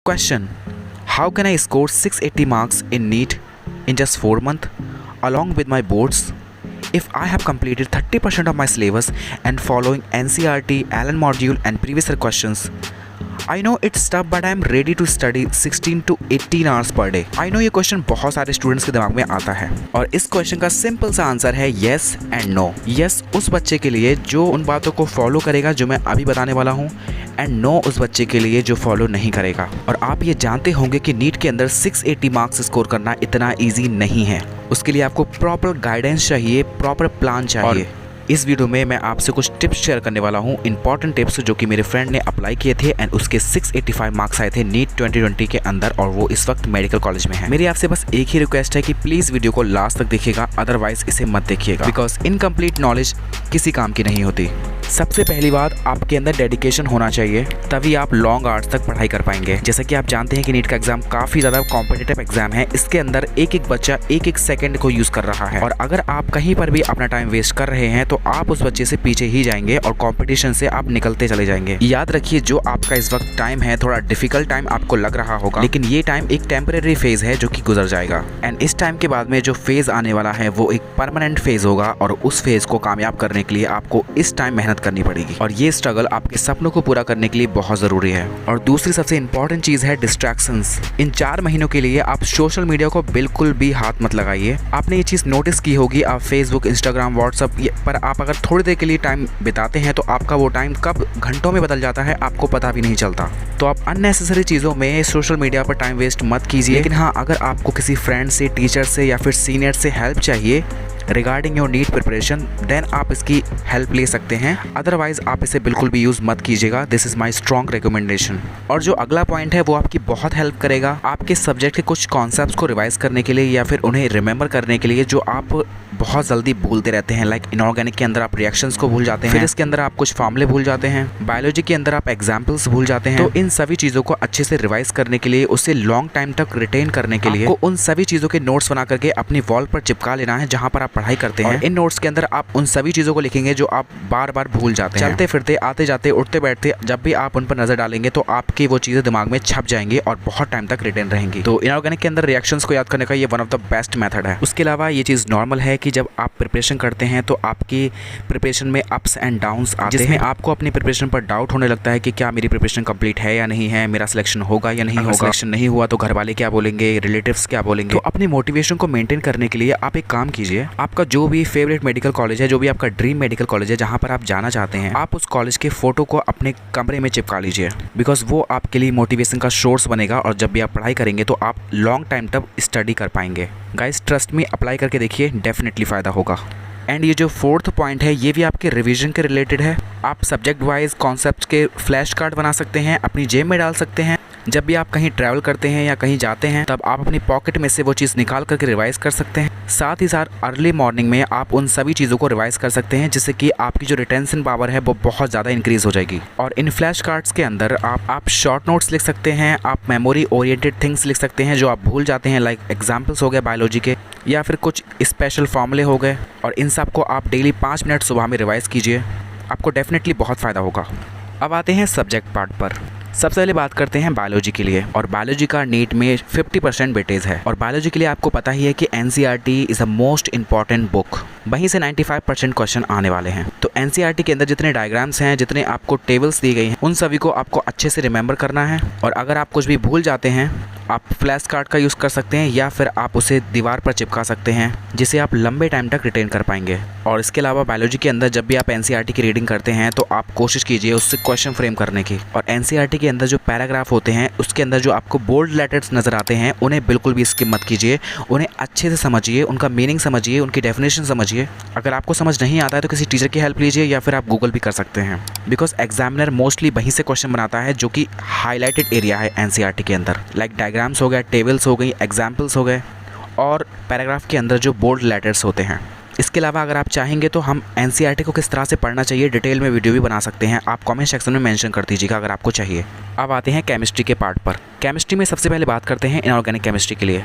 Question: How can I score 680 marks in NEET in just 4 months along with my boards if I have completed 30% of my syllabus and following NCERT, Allen module and previous year questions? I know it's tough but I am ready to study 16 to 18 hours per day. I know ये question बहुत सारे students के दिमाग में आता है और इस क्वेश्चन का सिंपल सा आंसर है येस एंड नो। येस उस बच्चे के लिए जो उन बातों को फॉलो करेगा जो मैं अभी बताने वाला हूँ, एंड नो उस बच्चे के लिए जो फॉलो नहीं करेगा। और आप ये जानते होंगे कि नीट के अंदर 680 मार्क्स स्कोर करना इतना ईजी नहीं है। उसके लिए आपको प्रॉपर गाइडेंस चाहिए, प्रॉपर प्लान चाहिए। इस वीडियो में मैं आपसे कुछ टिप्स शेयर करने वाला हूं, इंपॉर्टेंट टिप्स जो कि मेरे फ्रेंड ने अप्लाई किए थे एंड उसके 685 मार्क्स आए थे नीट 2020 के अंदर और वो इस वक्त मेडिकल कॉलेज में है। मेरी आपसे बस एक ही रिक्वेस्ट है कि प्लीज़ वीडियो को लास्ट तक देखिएगा, अदरवाइज इसे मत देखिएगा बिकॉज इनकम्प्लीट नॉलेज किसी काम की नहीं होती। सबसे पहली बात, आपके अंदर डेडिकेशन होना चाहिए, तभी आप लॉन्ग आवर्स तक पढ़ाई कर पाएंगे। जैसा कि आप जानते हैं कि नीट का एग्जाम काफ़ी ज़्यादा कॉम्पिटिटिव एग्जाम है। इसके अंदर एक एक बच्चा एक एक सेकंड को यूज़ कर रहा है और अगर आप कहीं पर भी अपना टाइम वेस्ट कर रहे हैं तो आप उस बच्चे से पीछे ही जाएंगे और कंपटीशन से आप निकलते चले जाएंगे। याद रखिए, जो आपका इस वक्त टाइम है थोड़ा डिफिकल्ट टाइम आपको लग रहा होगा, लेकिन ये टाइम एक टेम्परेरी फेज है जो कि गुजर जाएगा एंड इस टाइम के बाद में जो फेज आने वाला है वो एक परमानेंट फेज होगा और उस फेज को कामयाब करने के लिए आपको इस टाइम मेहनत करनी पड़ेगी और ये स्ट्रगल आपके सपनों को पूरा करने के लिए बहुत जरूरी है। और दूसरी सबसे इंपॉर्टेंट चीज है डिस्ट्रैक्शंस। इन 4 महीनों के लिए आप सोशल मीडिया को बिल्कुल भी हाथ मत लगाइए। आपने ये चीज नोटिस की होगी, आप फेसबुक, इंस्टाग्राम, व्हाट्सएप पर आप अगर थोड़ी देर के लिए टाइम बिताते हैं तो आपका वो टाइम कब घंटों में बदल जाता है आपको पता भी नहीं चलता। तो आप अननेसेसरी चीज़ों में सोशल मीडिया पर टाइम वेस्ट मत कीजिए। लेकिन हाँ, अगर आपको किसी फ्रेंड से, टीचर से या फिर सीनियर से हेल्प चाहिए regarding your NEET preparation, then आप इसकी हेल्प ले सकते हैं, अदरवाइज आप इसे बिल्कुल भी यूज़ मत कीजिएगा। This is my strong recommendation. और जो अगला पॉइंट है वो आपकी बहुत हेल्प करेगा आपके सब्जेक्ट के कुछ कॉन्सेप्ट्स को रिवाइज करने के लिए या फिर उन्हें रिमेंबर करने के लिए जो आप बहुत जल्दी भूलते रहते हैं। लाइक इनऑर्गेनिक के अंदर आप रिएक्शंस को भूल जाते हैं, फिर इसके अंदर आप कुछ फॉर्मूले भूल जाते हैं, बायोलॉजी के अंदर आप एग्जाम्पल्स भूल जाते हैं। तो इन सभी चीज़ों को अच्छे से रिवाइज करने के लिए, उसे लॉन्ग टाइम तक रिटेन करने के लिए आपको उन सभी चीज़ों के नोट्स बना करके अपनी वॉल पर चिपका लेना है जहाँ पर आप पढ़ाई करते हैं। इन नोट्स के अंदर आप उन सभी चीज़ों को लिखेंगे जो आप बार बार भूल जाते हैं। चलते फिरते, आते जाते, उठते बैठते, जब भी आप उन पर नजर डालेंगे तो आपकी वो चीज़ें दिमाग में छप जाएंगी और बहुत टाइम तक रिटेन रहेंगी। तो इनऑर्गेनिक के अंदर रिएक्शंस को याद करने का ये one of the best method है। उसके अलावा ये चीज़ नॉर्मल है कि जब आप प्रिपरेशन करते हैं तो आपकी प्रिपरेशन में अप्स एंड डाउन्स आते हैं, जिसमें आपको अपनी प्रिपरेशन पर डाउट होने लगता है कि क्या मेरी प्रिपरेशन कंप्लीट है या नहीं है, मेरा सिलेक्शन होगा या नहीं होगा, सिलेक्शन नहीं हुआ तो घर वाले क्या बोलेंगे, रिलेटिव्स क्या बोलेंगे। तो अपनी मोटिवेशन को मेंटेन करने के लिए आप एक काम कीजिए, आपका जो भी फेवरेट मेडिकल कॉलेज है, जो भी आपका ड्रीम मेडिकल कॉलेज है जहाँ पर आप जाना चाहते हैं, आप उस कॉलेज के फोटो को अपने कमरे में चिपका लीजिए बिकॉज वो आपके लिए मोटिवेशन का सोर्स बनेगा और जब भी आप पढ़ाई करेंगे तो आप लॉन्ग टाइम तक स्टडी कर पाएंगे। गाइस ट्रस्ट में अप्लाई करके देखिए, डेफिनेटली फ़ायदा होगा। एंड ये जो 4th पॉइंट है ये भी आपके रिवीजन के रिलेटेड है। आप सब्जेक्ट वाइज कॉन्सेप्ट्स के फ्लैश कार्ड बना सकते हैं, अपनी जेब में डाल सकते हैं। जब भी आप कहीं ट्रैवल करते हैं या कहीं जाते हैं तब आप अपनी पॉकेट में से वो चीज़ निकाल करके रिवाइज कर सकते हैं। साथ ही साथ अर्ली मॉर्निंग में आप उन सभी चीज़ों को रिवाइज कर सकते हैं जिससे कि आपकी जो रिटेंशन पावर है वो बहुत ज़्यादा इंक्रीज़ हो जाएगी। और इन फ्लैश कार्ड्स के अंदर आप शॉर्ट नोट्स लिख सकते हैं, आप मेमोरी ओरिएंटेड थिंग्स लिख सकते हैं जो आप भूल जाते हैं, लाइक एग्जाम्पल्स हो गए बायोलॉजी के या फिर कुछ स्पेशल फॉर्मूले हो गए, और इन सब को आप डेली 5 मिनट सुबह में रिवाइज कीजिए, आपको डेफिनेटली बहुत फ़ायदा होगा। अब आते हैं सब्जेक्ट पार्ट पर। सबसे पहले बात करते हैं बायोलॉजी के लिए, और बायोलॉजी का नीट में 50% वेटेज है और बायोलॉजी के लिए आपको पता ही है कि NCERT is a most important book, वहीं से 95% क्वेश्चन आने वाले हैं। तो NCERT के अंदर जितने डायग्राम्स हैं, जितने आपको टेबल्स दी गई हैं, उन सभी को आपको अच्छे से रिमेंबर करना है। और अगर आप कुछ भी भूल जाते हैं आप फ्लैश कार्ड का यूज़ कर सकते हैं या फिर आप उसे दीवार पर चिपका सकते हैं जिसे आप लंबे टाइम तक रिटेन कर पाएंगे। और इसके अलावा बायोलॉजी के अंदर जब भी आप NCERT की रीडिंग करते हैं तो आप कोशिश कीजिए उससे क्वेश्चन फ्रेम करने की। और NCERT के अंदर जो पैराग्राफ होते हैं उसके अंदर जो आपको बोल्ड लेटर्स नज़र आते हैं उन्हें बिल्कुल भी स्किप मत कीजिए, उन्हें अच्छे से समझिए, उनका मीनिंग समझिए, उनकी डेफिनेशन समझिए। अगर आपको समझ नहीं आता है तो किसी टीचर की हेल्प लीजिए या फिर आप गूगल भी कर सकते हैं बिकॉज एग्जामिनर मोस्टली वहीं से क्वेश्चन बनाता है जो कि हाईलाइटेड एरिया है NCERT के अंदर, लाइक डायग्राम्स हो गया, टेबल्स हो गई, एग्जाम्पल्स हो गए और पैराग्राफ के अंदर जो बोल्ड लेटर्स होते हैं। इसके अलावा अगर आप चाहेंगे तो हम NCERT को किस तरह से पढ़ना चाहिए डिटेल में वीडियो भी बना सकते हैं, आप कमेंट सेक्शन में मेंशन कर दीजिएगा अगर आपको चाहिए। अब आते हैं केमिस्ट्री के पार्ट पर। केमिस्ट्री में सबसे पहले बात करते हैं इनऑर्गेनिक केमिस्ट्री के लिए।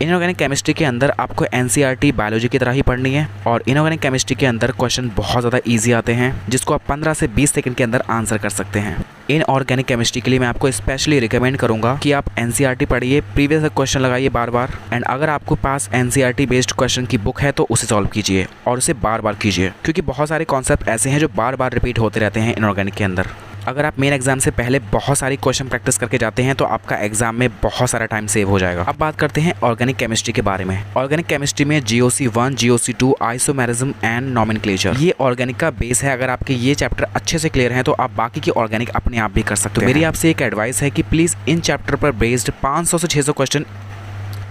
इनऑर्गेनिक केमिस्ट्री के अंदर आपको एनसीईआरटी बायोलॉजी की तरह ही पढ़नी है और इनऑर्गेनिक केमिस्ट्री के अंदर क्वेश्चन बहुत ज़्यादा इजी आते हैं जिसको आप 15 से 20 सेकंड के अंदर आंसर कर सकते हैं। इनऑर्गेनिक केमिस्ट्री के लिए मैं आपको स्पेशली रिकमेंड करूंगा कि आप एनसीईआरटी पढ़िए, प्रीवियस क्वेश्चन लगाइए बार बार, एंड अगर आपके पास एनसीईआरटी बेस्ड क्वेश्चन की बुक है तो उसे सॉल्व कीजिए और उसे बार बार कीजिए, क्योंकि बहुत सारे कॉन्सेप्ट ऐसे हैं जो बार बार रिपीट होते रहते हैं इनऑर्गेनिक के अंदर। अगर आप मेन एग्जाम से पहले बहुत सारी क्वेश्चन प्रैक्टिस करके जाते हैं तो आपका एग्जाम में बहुत सारा टाइम सेव हो जाएगा। अब बात करते हैं ऑर्गेनिक केमिस्ट्री के बारे में। ऑर्गेनिक केमिस्ट्री में GOC1, GOC2, isomerism and nomenclature ये ऑर्गेनिक का बेस है। अगर आपके ये चैप्टर अच्छे से क्लियर हैं तो आप बाकी की ऑर्गेनिक अपने आप भी कर सकते हो। मेरी आपसे एक एडवाइस है कि प्लीज़ इन चैप्टर पर बेस्ड 500 से 600 क्वेश्चन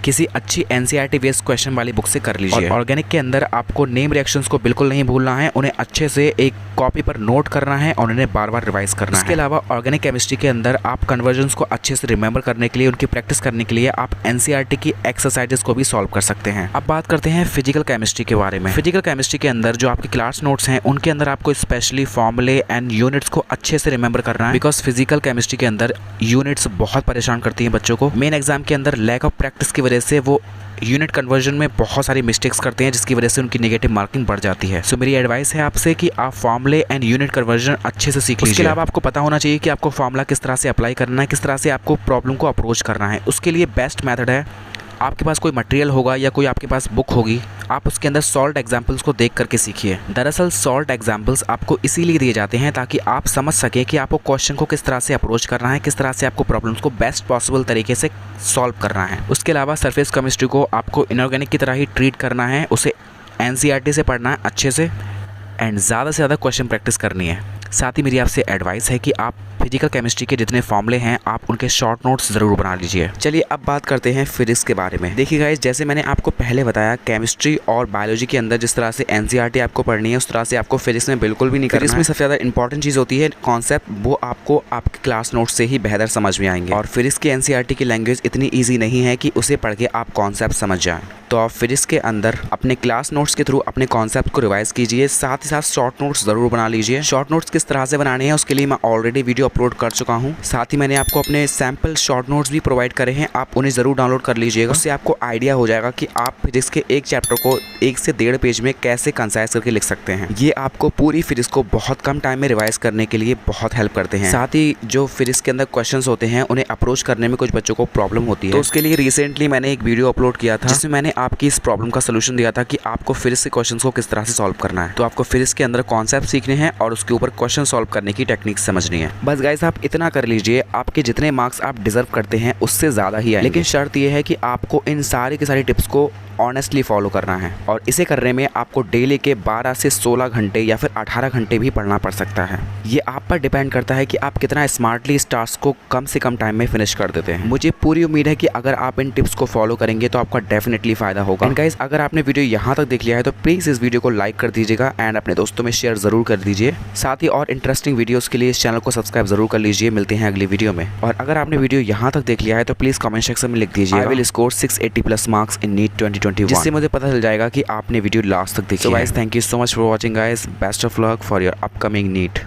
किसी अच्छी एनसीईआरटी बेस्ड क्वेश्चन वाली बुक से कर लीजिए। और ऑर्गेनिक के अंदर आपको नेम रिएक्शंस को बिल्कुल नहीं भूलना है, उन्हें अच्छे से एक कॉपी पर नोट करना है और उन्हें बार बार रिवाइज करना है। इसके अलावा ऑर्गेनिक केमिस्ट्री के अंदर आप कन्वर्जन्स को अच्छे से रिमेंबर करने के लिए, उनकी प्रैक्टिस करने के लिए आप एनसीईआरटी की एक्सरसाइजेस को भी सॉल्व कर सकते हैं। अब बात करते हैं फिजिकल केमिस्ट्री के बारे में। फिजिकल केमिस्ट्री के अंदर जो आपके क्लास नोट्स हैं उनके अंदर आपको स्पेशली फॉर्मूले एंड यूनिट्स को अच्छे से रिमेंबर करना है, बिकॉज फिजिकल केमिस्ट्री के अंदर यूनिट्स बहुत परेशान करती हैं बच्चों को। मेन एग्जाम के अंदर लैक ऑफ प्रैक्टिस की वजह से वो यूनिट कन्वर्जन में बहुत सारी मिस्टेक्स करते हैं, जिसकी वजह से उनकी नेगेटिव मार्किंग बढ़ जाती है। सो मेरी एडवाइस है आपसे कि आप फॉर्मूले एंड यूनिट कन्वर्जन अच्छे से सीख लीजिए। उसके अलावा आपको पता होना चाहिए कि आपको फॉर्मूला किस तरह से अप्लाई करना है, किस तरह से आपको प्रॉब्लम को अप्रोच करना है। उसके लिए बेस्ट मेथड है, आपके पास कोई मटेरियल होगा या कोई आपके पास बुक होगी, आप उसके अंदर सॉल्व एग्जाम्पल्स को देख करके सीखिए। दरअसल सॉल्व एग्जाम्पल्स आपको इसीलिए दिए जाते हैं ताकि आप समझ सकें कि आपको क्वेश्चन को किस तरह से अप्रोच करना है, किस तरह से आपको प्रॉब्लम्स को बेस्ट पॉसिबल तरीके से सॉल्व करना है। उसके अलावा सरफेस केमिस्ट्री को आपको इनऑर्गेनिक की तरह ही ट्रीट करना है, उसे एनसीईआरटी से पढ़ना है अच्छे से एंड ज़्यादा से ज़्यादा क्वेश्चन प्रैक्टिस करनी है। साथ ही मेरी आपसे एडवाइस है कि आप फिजिकल केमिस्ट्री के जितने फॉर्मूले हैं आप उनके शॉर्ट नोट्स ज़रूर बना लीजिए। चलिए अब बात करते हैं फिजिक्स के बारे में। देखिए गाइस, जैसे मैंने आपको पहले बताया, केमिस्ट्री और बायोलॉजी के अंदर जिस तरह से एनसीईआरटी आपको पढ़नी है उस तरह से आपको फिजिक्स में बिल्कुल भी नहीं करना है। फिजिक्स में सबसे ज़्यादा इंपॉर्टेंट चीज़ होती है कॉन्सेप्ट, वो आपको आपके क्लास नोट्स से ही बेहतर समझ में आएंगे। और फिजिक्स की एनसीईआरटी की लैंग्वेज इतनी ईजी नहीं है कि उसे पढ़ के आप कॉन्सेप्ट समझ जाएँ। तो आप फिजिक्स के अंदर अपने क्लास नोट्स के थ्रू अपने कॉन्सेप्ट को रिवाइज कीजिए, साथ ही साथ शॉर्ट नोट्स ज़रूर बना लीजिए। शॉर्ट नोट्स किस तरह से बनाने हैं उसके लिए मैं ऑलरेडी वीडियो अपलोड कर चुका हूँ। साथ ही मैंने आपको अपने सैम्पल शॉर्ट नोट्स भी प्रोवाइड करे हैं, आप उन्हें ज़रूर डाउनलोड कर लीजिएगा। उससे आपको आइडिया हो जाएगा कि आप फिजिक्स के एक चैप्टर को 1 से 1.5 पेज में कैसे कंसाइज करके लिख सकते हैं। ये आपको पूरी फिजिक्स को बहुत कम टाइम में रिवाइज करने के लिए बहुत हेल्प करते हैं। साथ ही जो फिजिक्स के अंदर क्वेश्चंस होते हैं उन्हें अप्रोच करने में कुछ बच्चों को प्रॉब्लम होती है, तो उसके लिए रिसेंटली मैंने एक वीडियो अपलोड किया था जिसमें मैंने आपकी इस प्रॉब्लम का सोल्यूशन दिया था कि आपको फिजिक्स के क्वेश्चंस को किस तरह से सॉल्व करना है। तो आपको फिजिक्स के अंदर कॉन्सेप्ट सीखने हैं और उसके ऊपर क्वेश्चन सॉल्व करने की टेक्निक समझनी है। बस गाइस, आप इतना कर लीजिए, आपके जितने मार्क्स आप डिजर्व करते हैं उससे ज़्यादा ही आएंगे। लेकिन शर्त यह है कि आपको इन सारी की सारी टिप्स को ऑनेस्टली फॉलो करना है और इसे करने में आपको डेली के 12 से 16 घंटे या फिर 18 घंटे भी पढ़ना पड़ सकता है। ये आप पर डिपेंड करता है कि आप कितना स्मार्टली इस टास्क को कम से कम टाइम में फिनिश कर देते हैं। मुझे पूरी उम्मीद है कि अगर आप इन टिप्स को फॉलो करेंगे तो आपका डेफिनेटली फ़ायदा होगा। एंड गाइस, अगर आपने वीडियो यहाँ तक देख लिया है तो प्लीज़ इस वीडियो को लाइक कर दीजिएगा एंड अपने दोस्तों में शेयर ज़रूर कर दीजिए। साथ ही और इंटरेस्टिंग वीडियोज़ के लिए इस चैनल को सब्सक्राइब ज़रूर कर लीजिए। मिलते हैं अगली वीडियो में। और अगर आपने वीडियो यहाँ तक देख लिया है तो प्लीज़ कमेंट सेक्शन में लिख दीजिए, I will score 680+ marks in NEET 2021, जिससे मुझे पता चल जाएगा कि आपने वीडियो लास्ट तक देखी है। So guys, thank you so much for watching guys. Best of luck for your upcoming NEET.